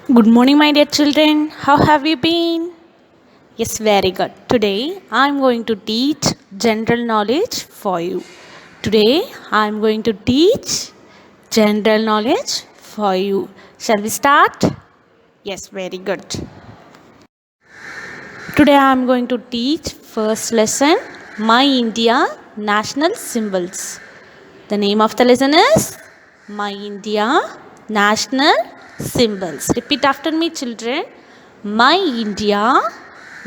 Good morning, my dear children. How have you been? Yes, very good. Today I am going to teach general knowledge for you. Today I am going to teach general knowledge for you. Shall we start? Yes, very good. Today I am going to teach first lesson My India National Symbols. The name of the lesson is My India National Symbols. Repeat after me, children. My India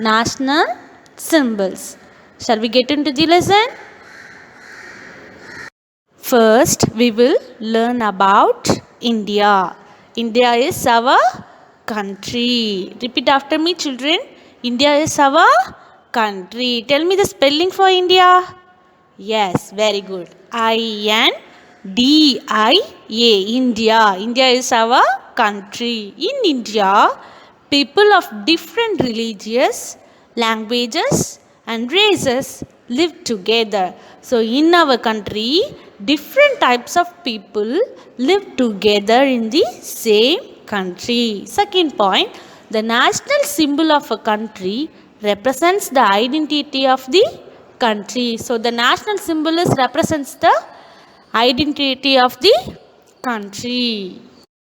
National Symbols. Shall we get into the lesson? First, we will learn about India. India is our country. Repeat after me, children. India is our country. Tell me the spelling for India. Yes, very good. India. India. India is our country. In India, people of different religious, languages, and races live together. So, in our country, different types of people live together in the same country. Second point, the national symbol of a country represents the identity of the country. So the national symbol represents the identity of the country.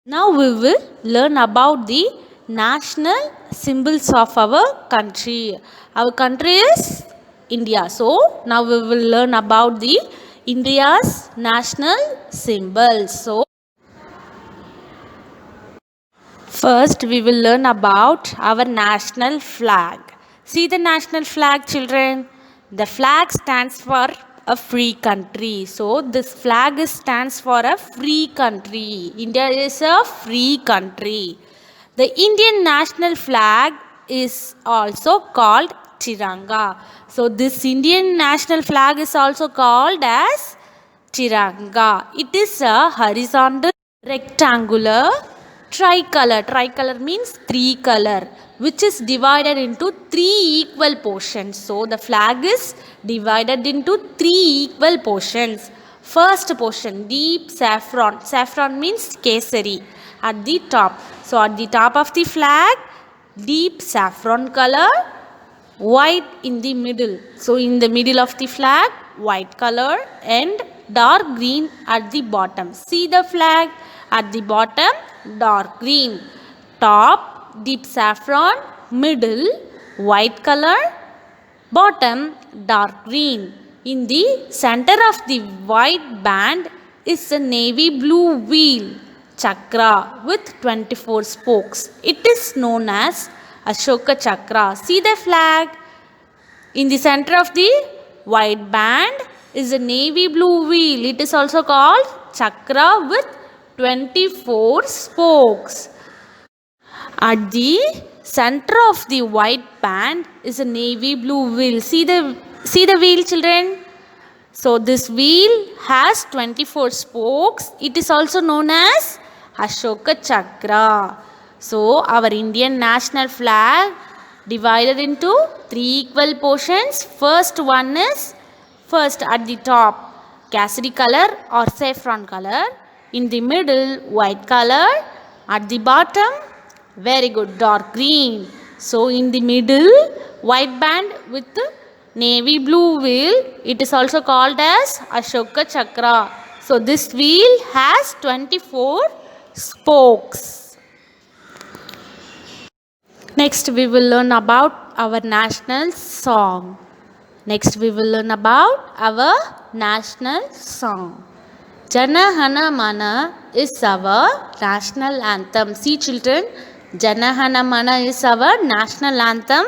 Now we will learn about the national symbols of our country. Our country is India. So now we will learn about the India's national symbols. So first we will learn about our national flag. See the national flag, children. The flag stands for a free country. So this flag stands for a free country. India is a free country. The Indian national flag is also called Tiranga. So this Indian national flag is also called as Tiranga. It is a horizontal rectangular tricolor. Tricolor means three color, which is divided into three equal portions. So the flag is divided into three equal portions. First portion, deep saffron. Saffron means kesari at the top. So at the top of the flag, deep saffron color, white in the middle. So in the middle of the flag, white color and dark green at the bottom. See the flag at the bottom, dark green. Top, deep saffron, middle, white color, bottom, dark green. In the center of the white band is a navy blue wheel, chakra, with 24 spokes. It is known as Ashoka Chakra. See the flag? In the center of the white band is a navy blue wheel. It is also called chakra with 24 spokes. At the center of the white band is a navy blue wheel. See the wheel, children? So this wheel has 24 spokes. It is also known as Ashoka Chakra. So our Indian national flag divided into three equal portions. First one is at the top cassie color or saffron color. In the middle white color. At the bottom very good dark green. So in the middle white band with navy blue wheel. It is also called as Ashoka Chakra. So this wheel has 24 spokes. Next we will learn about our national song. Jana Hana Mana is our national anthem. See children, Jana Hana Mana is our national anthem.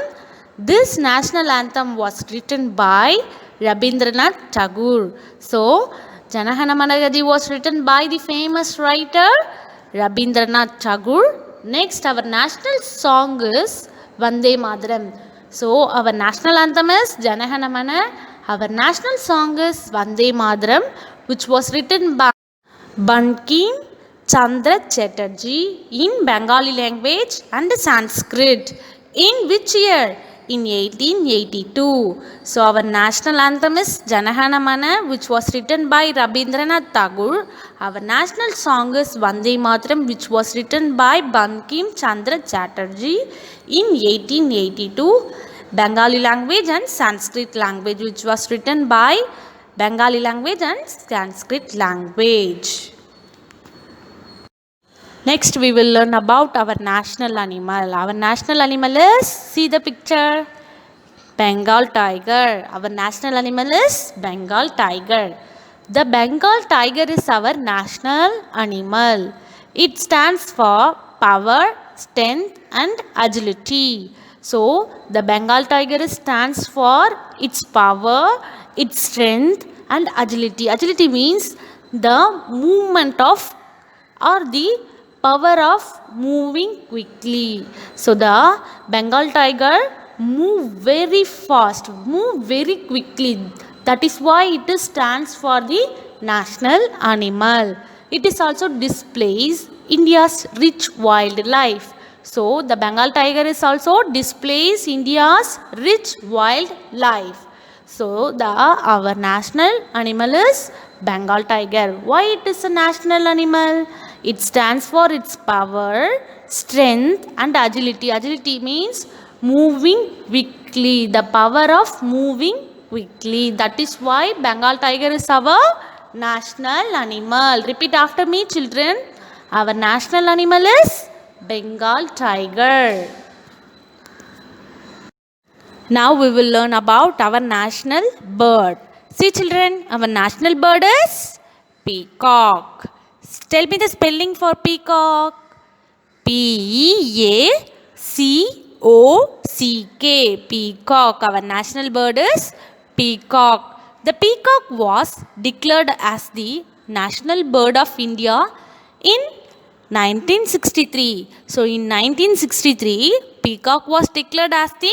This national anthem was written by Rabindranath Tagore. So, Jana Hana Mana was written by the famous writer Rabindranath Tagore. Next, our national song is Vande Mataram. So, our national anthem is Jana Gana Mana. Our national song is Vande Mataram, which was written by Bankim Chandra Chatterjee in Bengali language and Sanskrit. In which year? in 1882. So our national anthem is Janagana Mana, which was written by Rabindranath Tagore. Our national song is Vande Mataram, which was written by Bankim Chandra Chatterjee in 1882. Bengali language and Sanskrit language, which was written by Bengali language and Sanskrit language. Next, we will learn about our national animal. Our national animal is, see the picture, Bengal tiger. Our national animal is Bengal tiger. The Bengal tiger is our national animal. It stands for power, strength and agility. So, the Bengal tiger stands for its power, its strength and agility. Agility means the movement of or the power of moving quickly. So the Bengal tiger move very fast, move very quickly. That is why it stands for the national animal. It is also displays India's rich wildlife. So the Bengal tiger is also displays India's rich wildlife. So our national animal is Bengal tiger. Why it is a national animal? It stands for its power, strength and agility. Agility means moving quickly, the power of moving quickly. That is why Bengal tiger is our national animal. Repeat after me, children. Our national animal is Bengal tiger. Now we will learn about our national bird. See children, our national bird is peacock. Tell me the spelling for peacock. P-E-A-C-O-C-K. Peacock. Our national bird is peacock. The peacock was declared as the national bird of India in 1963. So in 1963, peacock was declared as the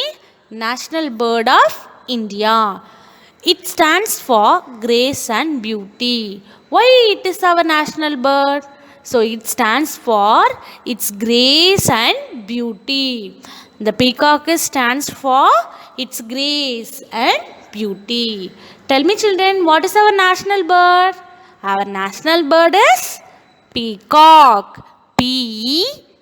national bird of India. It stands for grace and beauty. Why it is our national bird? So it stands for its grace and beauty. The peacock stands for its grace and beauty. Tell me children, what is our national bird? Our national bird is peacock. P-E-A-C-O-C-K.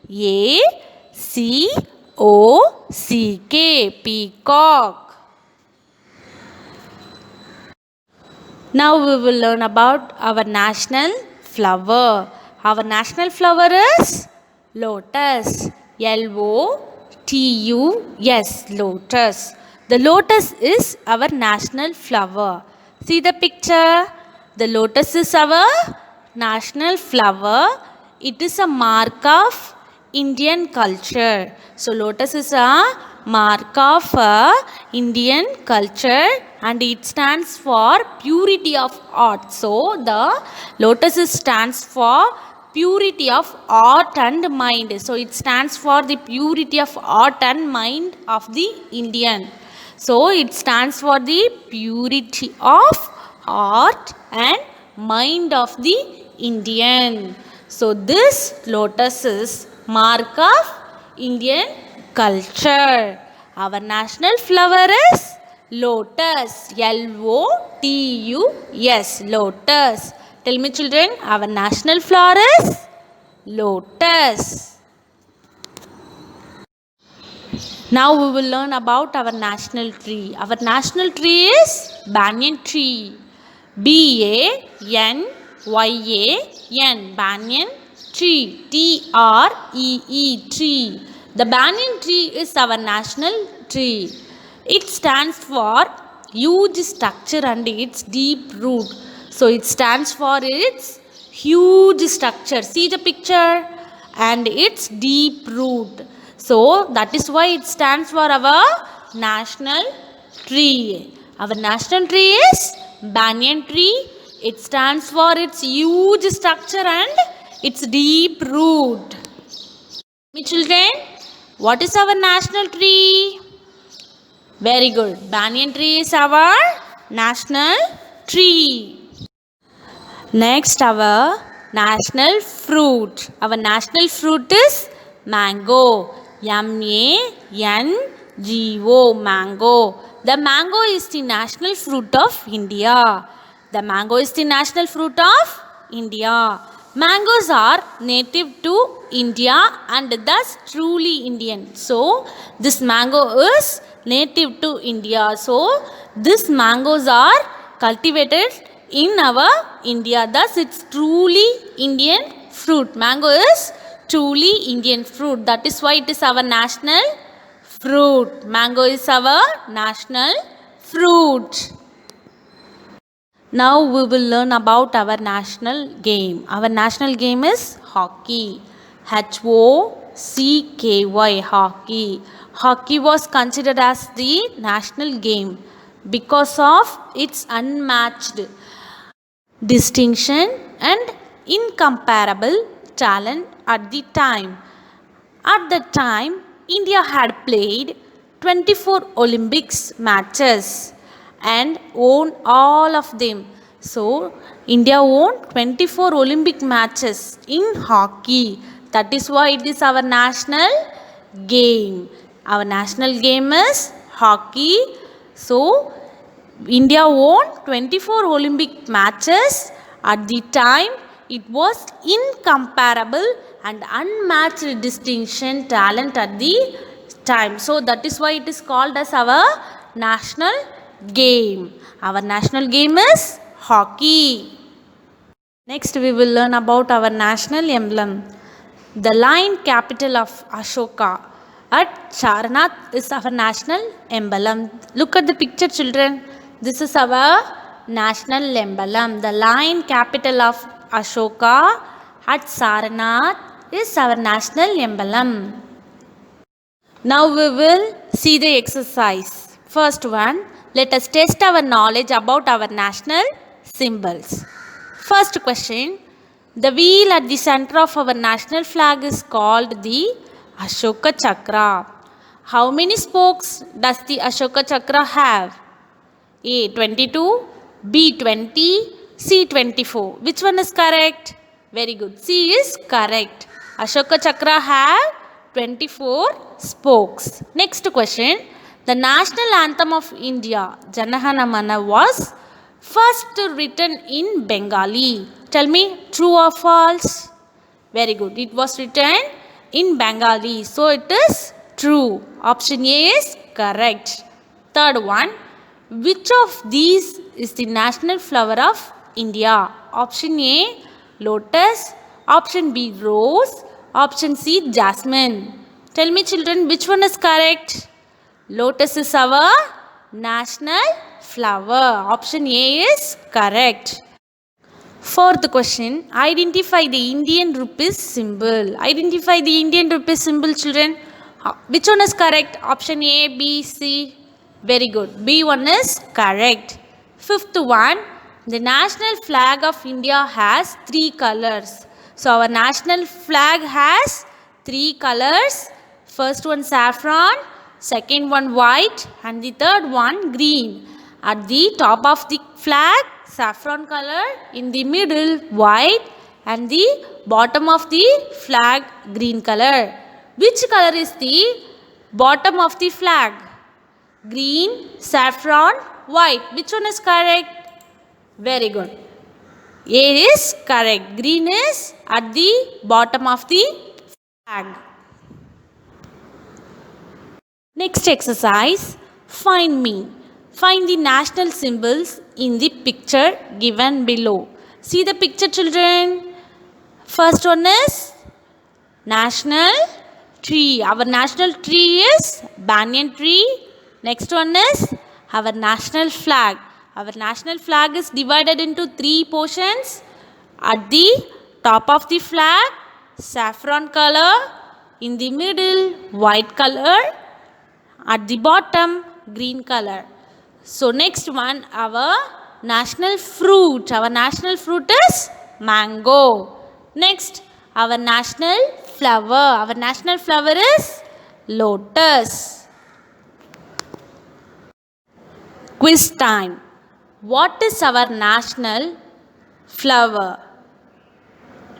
Peacock. Now we will learn about our national flower. Our national flower is lotus. L-O-T-U-S. Lotus. The lotus is our national flower. See the picture. The lotus is our national flower. It is a mark of Indian culture. So lotus is a mark of Indian culture and it stands for purity of art. So the lotus stands for purity of art and mind. So it stands for the purity of art and mind of the Indian. So it stands for the purity of art and mind of the Indian. So this lotus is mark of Indian culture. Our national flower is lotus. L-O-T-U-S. Lotus. Tell me children, our national flower is lotus. Now we will learn about our national tree. Our national tree is banyan tree. B-A-N-Y-A-N. Banyan tree. T-R-E-E. Tree. The banyan tree is our national tree. It stands for huge structure and its deep root. So it stands for its huge structure. See the picture? And its deep root. So that is why it stands for our national tree. Our national tree is banyan tree. It stands for its huge structure and its deep root. My children, what is our national tree? Very good. Banyan tree is our national tree. Next, our national fruit. Our national fruit is mango. M-A-N-G-O. G-O, mango. The mango is the national fruit of India. The mango is the national fruit of India. Mangoes are native to India and thus truly Indian. So, this mango is native to India. So, these mangoes are cultivated in our India. Thus, it's truly Indian fruit. Mango is truly Indian fruit. That is why it is our national fruit. Mango is our national fruit. Now we will learn about our national game. Our national game is hockey. H-O-C-K-Y, hockey. Hockey was considered as the national game because of its unmatched distinction and incomparable talent at the time. At that time, India had played 24 Olympics matches and won all of them. So, India won 24 Olympic matches in hockey. That is why it is our national game. Our national game is hockey. So, India won 24 Olympic matches. At the time, it was incomparable and unmatched distinction talent at the time. So that is why it is called as our national game. Our national game is hockey. Next we will learn about our national emblem. The lion capital of Ashoka at Sarnath is our national emblem. Look at the picture, children. This is our national emblem. The lion capital of Ashoka at Sarnath is our national emblem. Now we will see the exercise. First one, let us test our knowledge about our national symbols. First question, the wheel at the center of our national flag is called the Ashoka Chakra. How many spokes does the Ashoka Chakra have? A 22, B 20, C 24. Which one is correct? Very good. C is correct. Ashoka Chakra have 24 spokes. Next question. The national anthem of India, Janagana Mana, was first written in Bengali. Tell me, true or false? Very good. It was written in Bengali. So it is true. Option A is correct. Third one. Which of these is the national flower of India? Option A, lotus. Option B, rose. Option C, jasmine. Tell me, children, which one is correct? Lotus is our national flower. Option A is correct. Fourth question, identify the Indian rupee symbol. Identify the Indian rupee symbol, children. Which one is correct? Option A, B, C. Very good. B1 is correct. Fifth one, the national flag of India has three colors. So our national flag has three colors. First one saffron, second one white, and the third one green. At the top of the flag, saffron color, in the middle white, and the bottom of the flag green color. Which color is the bottom of the flag? Green, saffron, white. Which one is correct? Very good. A is correct. Green is at the bottom of the flag. Next exercise, find me. Find the national symbols in the picture given below. See the picture, children. First one is national tree. Our national tree is banyan tree. Next one is our national flag. Our national flag is divided into three portions. At the top of the flag, saffron color. In the middle, white color. At the bottom, green color. So next one, our national fruit. Our national fruit is mango. Next, our national flower. Our national flower is lotus. Quiz time. What is our national flower?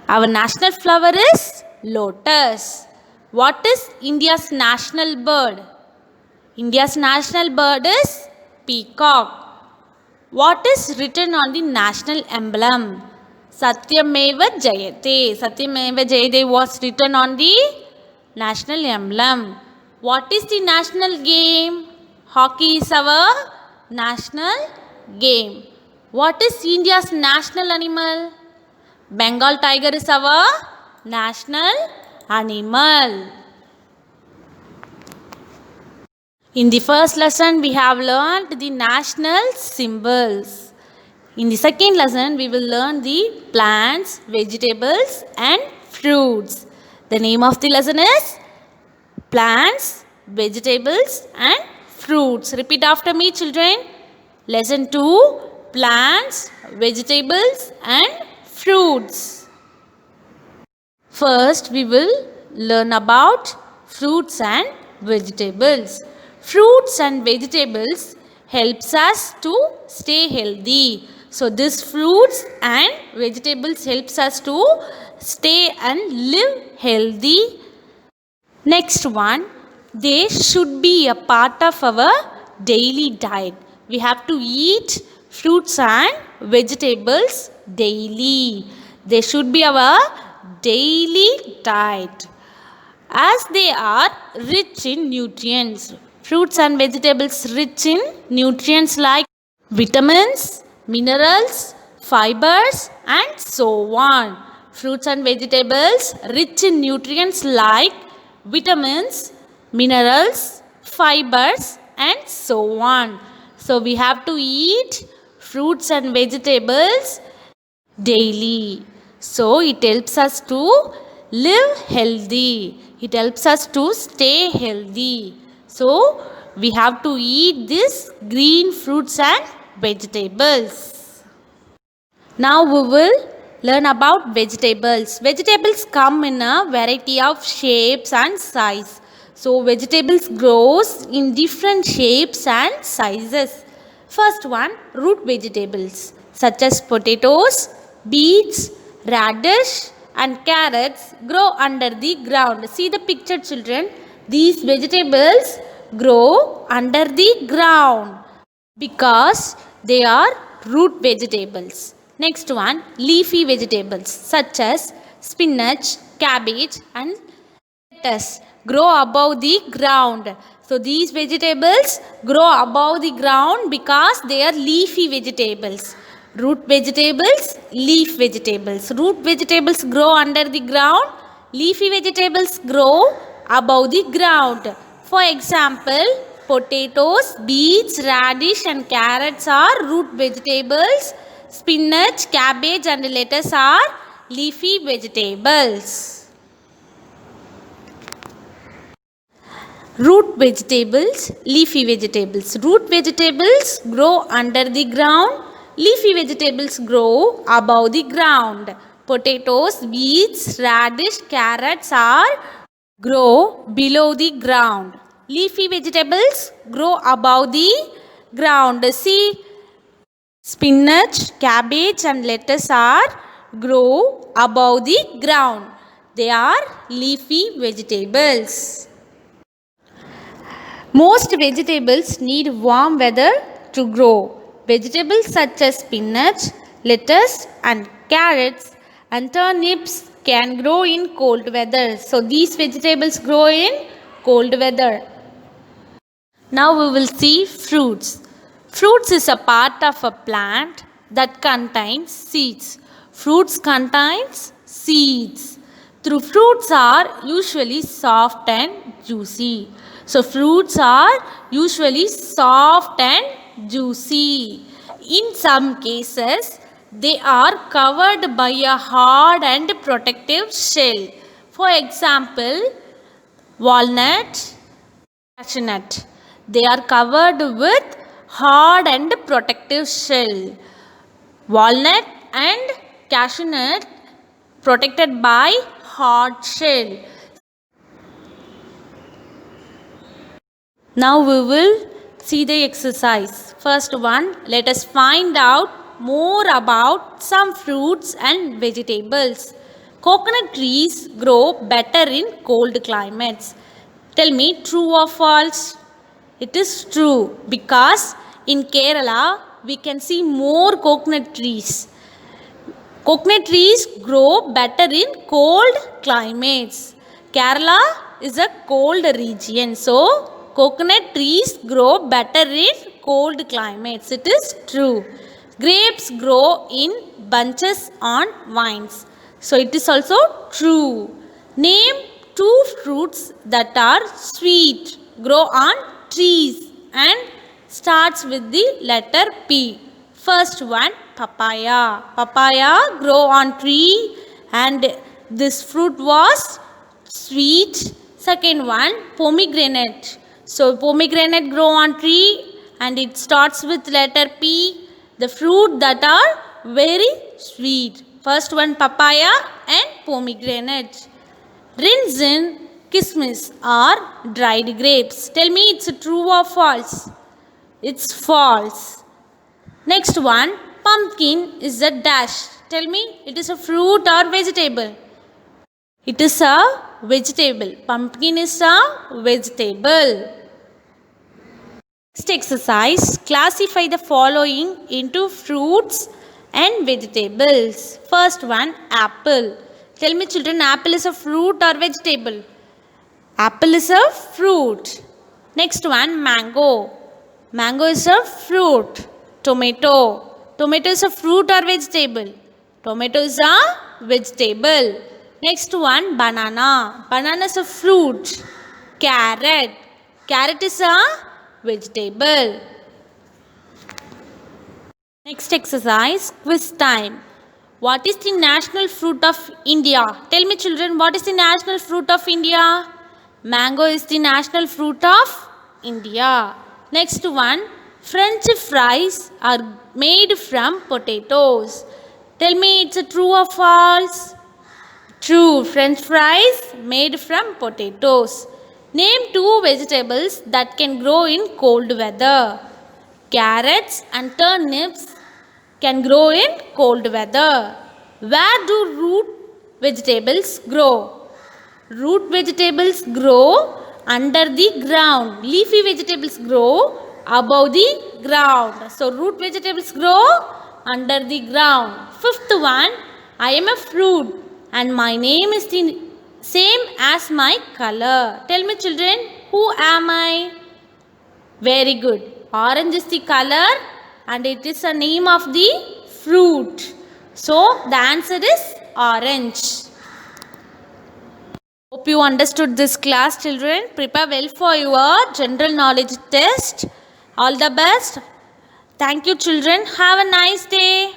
Our national flower is lotus. What is India's national bird? India's national bird is peacock. What is written on the national emblem? Satyameva Jayate. Satyameva Jayate was written on the national emblem. What is the national game? Hockey is our national game. What is India's national animal? Bengal tiger is our national animal. In the first lesson, we have learned the national symbols. In the second lesson, we will learn the plants, vegetables and fruits. The name of the lesson is plants, vegetables and fruits. Repeat after me, children. Lesson 2, plants, vegetables and fruits. First, we will learn about fruits and vegetables. Fruits and vegetables helps us to stay healthy. So this fruits and vegetables helps us to stay and live healthy. Next one, they should be a part of our daily diet. We have to eat fruits and vegetables daily. They should be our daily diet as they are rich in nutrients. Fruits and vegetables rich in nutrients like vitamins, minerals, fibers and so on. Fruits and vegetables rich in nutrients like vitamins, minerals, fibers and so on. So we have to eat fruits and vegetables daily. So it helps us to live healthy. It helps us to stay healthy. So we have to eat these green fruits and vegetables. Now we will learn about vegetables. Vegetables come in a variety of shapes and size. So vegetables grows in different shapes and sizes. First one, root vegetables such as potatoes, beets, radish and carrots grow under the ground. See the picture, children. These vegetables grow under the ground because they are root vegetables. Next one, leafy vegetables such as spinach, cabbage and lettuce grow above the ground. So these vegetables grow above the ground because they are leafy vegetables. Root vegetables, leaf vegetables. Root vegetables grow under the ground. Leafy vegetables grow above the ground. For example, potatoes, beets, radish and carrots are root vegetables. Spinach, cabbage and lettuce are leafy vegetables. Root vegetables, leafy vegetables. Root vegetables grow under the ground. Leafy vegetables grow above the ground. Potatoes, beets, radish, carrots are grow below the ground. Leafy vegetables grow above the ground. See, spinach, cabbage and lettuce are grow above the ground. They are leafy vegetables. Most vegetables need warm weather to grow. Vegetables such as spinach, lettuce and carrots and turnips can grow in cold weather. So these vegetables grow in cold weather. Now we will see fruits. Fruits is a part of a plant that contains seeds. Fruits contains seeds. Through fruits are usually soft and juicy. So fruits are usually soft and juicy. In some cases, they are covered by a hard and protective shell. For example, walnut, cashew nut. They are covered with hard and protective shell. Walnut and cashew nut protected by hard shell. Now we will see the exercise. First one, let us find out more about some fruits and vegetables. Coconut trees grow better in cold climates. Tell me, true or false? It is true because in Kerala we can see more coconut trees. Coconut trees grow better in cold climates. Kerala is a cold region, so coconut trees grow better in cold climates. It is true. Grapes grow in bunches on vines. So it is also true. Name two fruits that are sweet, grow on trees and starts with the letter P. First one, papaya. Papaya grow on tree and this fruit was sweet. Second one, pomegranate. So pomegranate grow on tree and it starts with letter P. The fruit that are very sweet. First one, papaya and pomegranate. Rinzin, kismis are dried grapes. Tell me it's true or false? It's false. Next one, pumpkin is a dash. Tell me, it is a fruit or vegetable? It is a vegetable. Pumpkin is a vegetable. Next exercise, classify the following into fruits and vegetables. First one, apple. Tell me children, apple is a fruit or vegetable? Apple is a fruit. Next one, mango. Mango is a fruit. Tomato. Tomato is a fruit or vegetable? Tomato is a vegetable. Next one, banana. Banana is a fruit. Carrot. Carrot is a vegetable. Next exercise, quiz time. What is the national fruit of India? Tell me children, what is the national fruit of India? Mango is the national fruit of India. Next one, French fries are made from potatoes. Tell me it's a true or false? True, French fries made from potatoes. Name two vegetables that can grow in cold weather. Carrots and turnips can grow in cold weather. Where do root vegetables grow? Root vegetables grow under the ground. Leafy vegetables grow above the ground. So root vegetables grow under the ground. Fifth one, I am a fruit and my name is the same as my color. Tell me children, who am I? Very good. Orange is the color and it is a name of the fruit. So the answer is orange. Hope you understood this class children. Prepare well for your general knowledge test. All the best. Thank you children. Have a nice day.